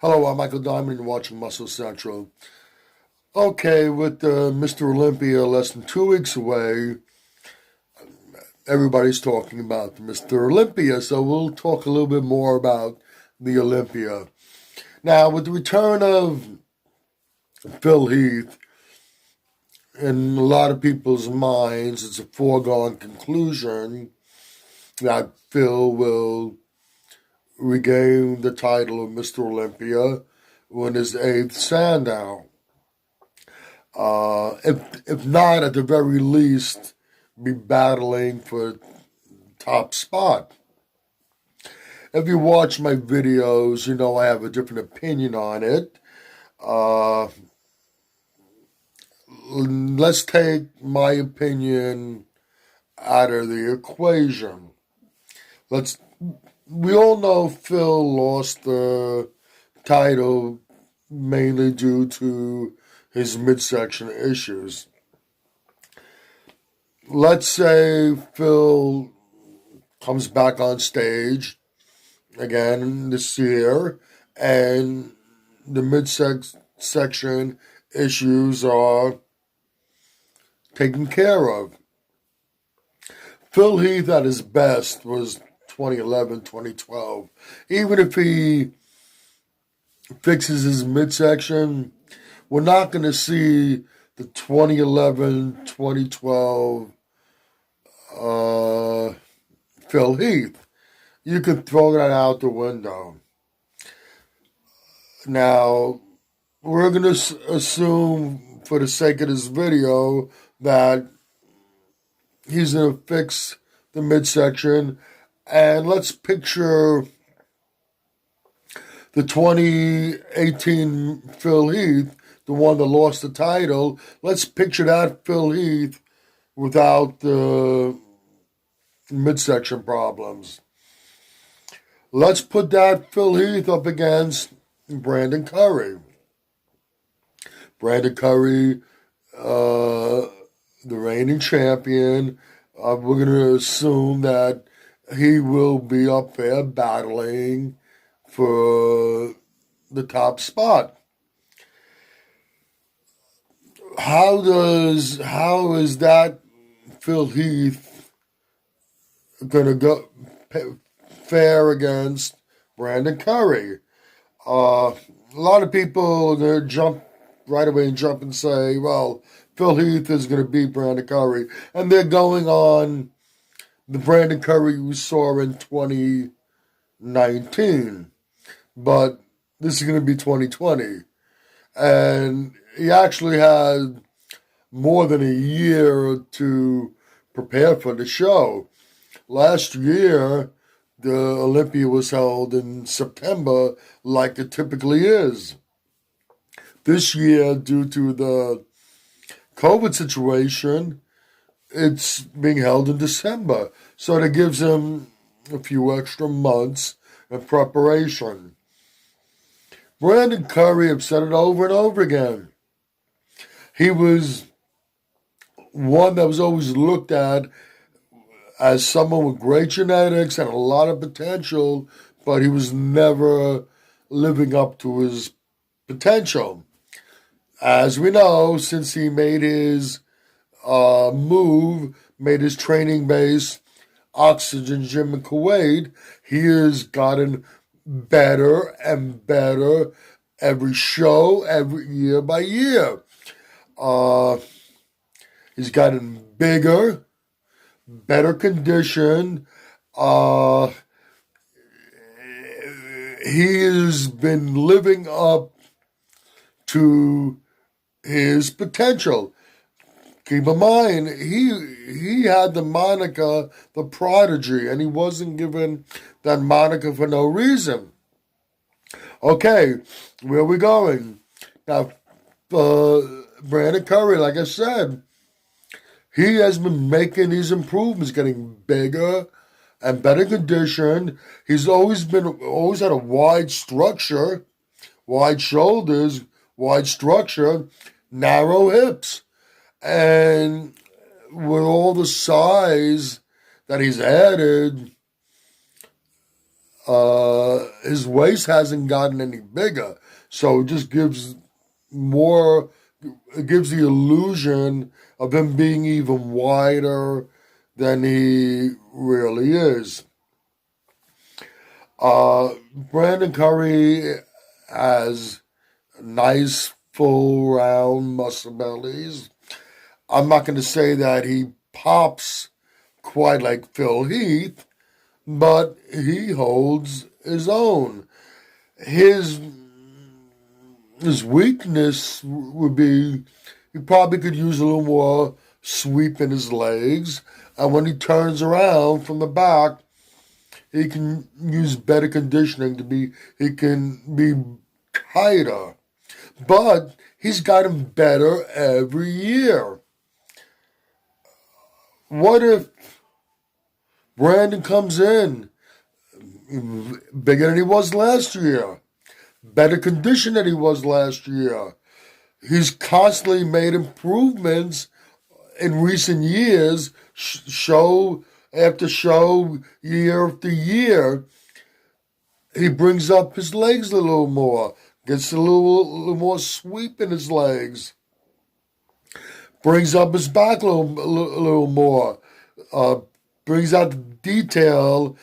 Hello, I'm Michael Diamond and you're watching Muscle Central. Okay, with Mr. Olympia less than 2 weeks away, everybody's talking about Mr. Olympia, so we'll talk a little bit more about the Olympia. Now, with the return of Phil Heath, in a lot of people's minds, it's a foregone conclusion that Phil will regain the title of Mr. Olympia win his eighth Sandow. If not, at the very least, be battling for top spot. If you watch my videos, you know I have a different opinion on it. Let's take my opinion out of the equation. We all know Phil lost the title mainly due to his midsection issues. Let's say Phil comes back on stage again this year and the midsection issues are taken care of. Phil Heath at his best was 2011, 2012. Even if he fixes his midsection, we're not going to see the 2011, 2012 Phil Heath. You could throw that out the window. Now, we're going to assume, for the sake of this video, that he's going to fix the midsection. And let's picture the 2018 Phil Heath, the one that lost the title. Let's picture that Phil Heath without the midsection problems. Let's put that Phil Heath up against Brandon Curry. Brandon Curry, the reigning champion. We're going to assume that he will be up there battling for the top spot. How is that Phil Heath going to fare against Brandon Curry? A lot of people are going to jump right away and say, well, Phil Heath is going to beat Brandon Curry. And they're going on the Brandon Curry we saw in 2019. But this is going to be 2020. And he actually had more than a year to prepare for the show. Last year, the Olympia was held in September like it typically is. This year, due to the COVID situation, it's being held in December. So that gives him a few extra months of preparation. Brandon Curry have said it over and over again. He was one that was always looked at as someone with great genetics and a lot of potential, but he was never living up to his potential. As we know, since he made his made his training base Oxygen Gym in Kuwait, he has gotten better and better every show, every year by year. He's gotten bigger, better conditioned. He has been living up to his potential. Keep in mind, he had the moniker, the Prodigy, and he wasn't given that moniker for no reason. Okay, where are we going? Now, Brandon Curry, like I said, he has been making these improvements, getting bigger and better conditioned. He's always had a wide structure, wide shoulders, wide structure, narrow hips. And with all the size that he's added, his waist hasn't gotten any bigger, so it just gives more. It gives the illusion of him being even wider than he really is. Brandon Curry has nice, full, round muscle bellies. I'm not going to say that he pops quite like Phil Heath, but he holds his own. His weakness would be he probably could use a little more sweep in his legs, and when he turns around from the back, he can use better conditioning he can be tighter. But he's gotten better every year. What if Brandon comes in bigger than he was last year, better condition than he was last year? He's constantly made improvements in recent years, show after show, year after year. He brings up his legs a little more, gets a little more sweep in his legs, brings up his back a little more, brings out the detail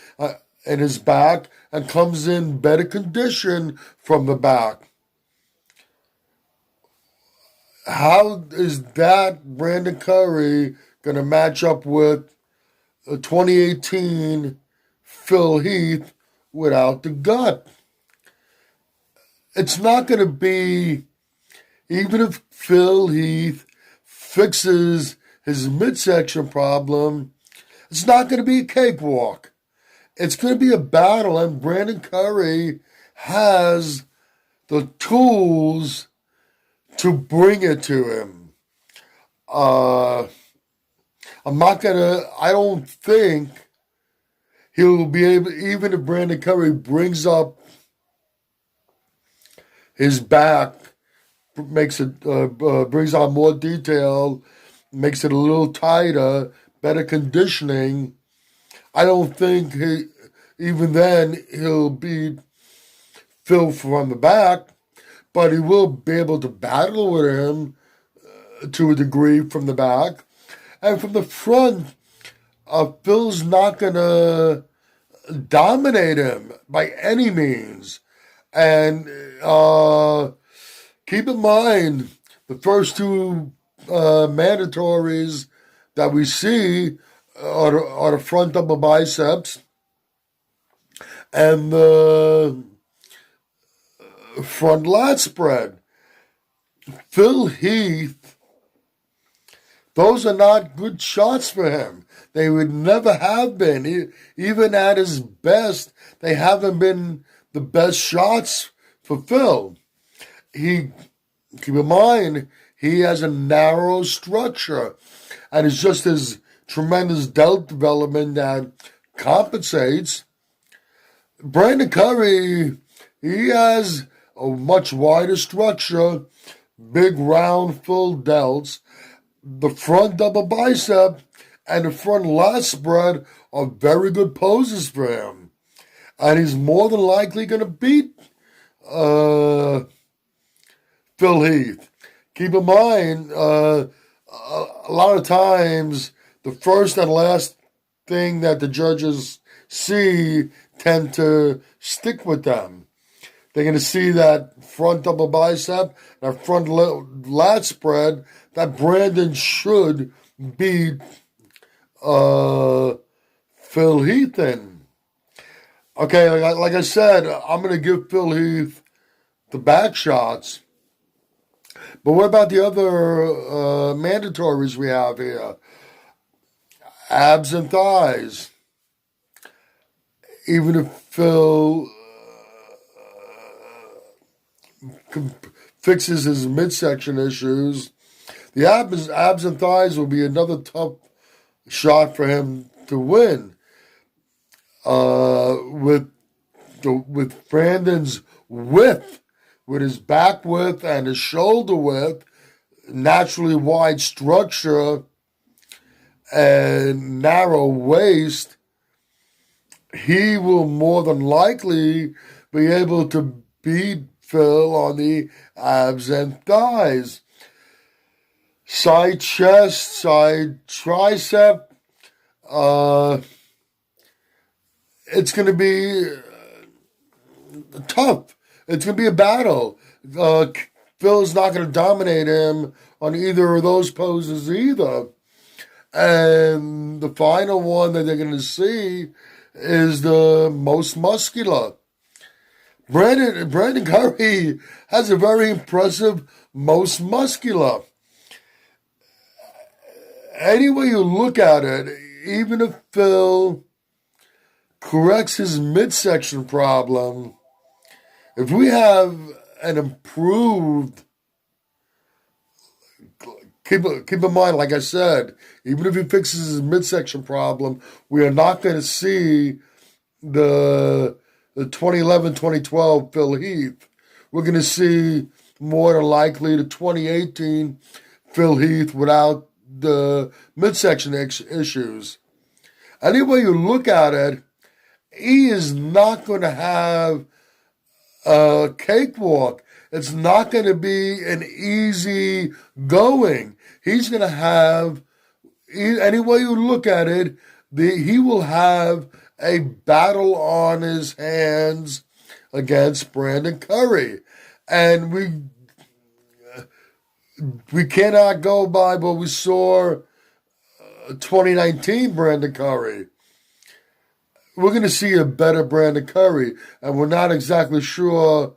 in his back, and comes in better condition from the back. How is that Brandon Curry going to match up with 2018 Phil Heath without the gut? It's not going to be, even if Phil Heath fixes his midsection problem, it's not going to be a cakewalk. It's going to be a battle, and Brandon Curry has the tools to bring it to him. I don't think he'll be able, even if Brandon Curry brings up his back, makes it, brings on more detail, makes it a little tighter, better conditioning. I don't think even then he'll beat Phil from the back, but he will be able to battle with him to a degree from the back. And from the front, Phil's not going to dominate him by any means. And keep in mind, the first two mandatories that we see are the front upper biceps and the front lat spread. Phil Heath, those are not good shots for him. They would never have been. Even at his best, they haven't been the best shots for Phil. Keep in mind, he has a narrow structure, and it's just his tremendous delt development that compensates. Brandon Curry, he has a much wider structure, big round full delts. The front double bicep and the front lat spread are very good poses for him. And he's more than likely going to beat Phil Heath. Keep in mind, a lot of times, the first and last thing that the judges see tend to stick with them. They're going to see that front double bicep, that front lat spread, that Brandon should beat Phil Heath in. Okay, like I said, I'm going to give Phil Heath the back shots. But what about the other mandatories we have here? Abs and thighs. Even if Phil fixes his midsection issues, the abs and thighs will be another tough shot for him to win. With Brandon's width, with his back width and his shoulder width, naturally wide structure, and narrow waist, he will more than likely be able to beat Phil on the abs and thighs. Side chest, side tricep. It's going to be tough. It's going to be a battle. Phil's not going to dominate him on either of those poses either. And the final one that they're going to see is the most muscular. Brandon Curry has a very impressive most muscular. Any way you look at it, even if Phil corrects his midsection problem, if we have an improved, keep in mind, like I said, even if he fixes his midsection problem, we are not going to see the 2011-2012 Phil Heath. We're going to see more than likely the 2018 Phil Heath without the midsection issues. Any way you look at it, he is not going to have a cakewalk. It's not going to be an easy going. He's going to have, any way you look at it, he will have a battle on his hands against Brandon Curry. And we cannot go by what we saw 2019 Brandon Curry. We're going to see a better Brandon Curry, and we're not exactly sure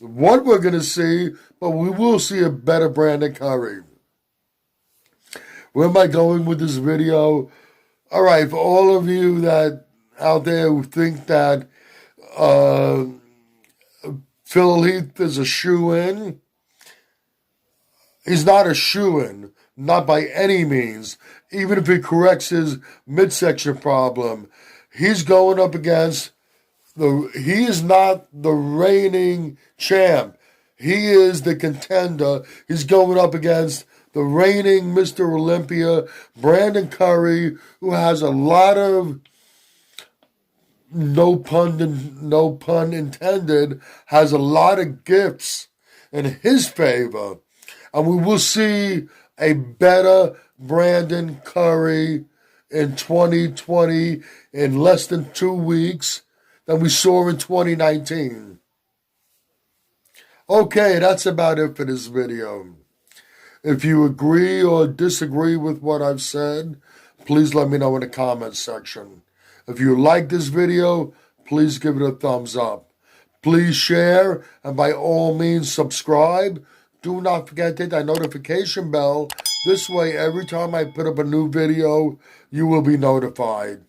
what we're going to see, but we will see a better Brandon Curry. Where am I going with this video? All right, for all of you that out there who think that Phil Heath is a shoo-in, he's not a shoo-in, not by any means. Even if he corrects his midsection problem, he's going up against he is not the reigning champ. He is the contender. He's going up against the reigning Mr. Olympia, Brandon Curry, who has a lot of, no pun intended, has a lot of gifts in his favor. And we will see a better Brandon Curry in 2020 in less than 2 weeks than we saw in 2019. Okay, that's about it for this video. If you agree or disagree with what I've said, please let me know in the comments section. If you like this video, please give it a thumbs up. Please share, and by all means subscribe. Do not forget to hit that notification bell. This way, every time I put up a new video, you will be notified.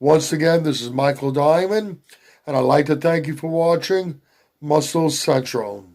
Once again, this is Michael Diamond, and I'd like to thank you for watching Muscle Central.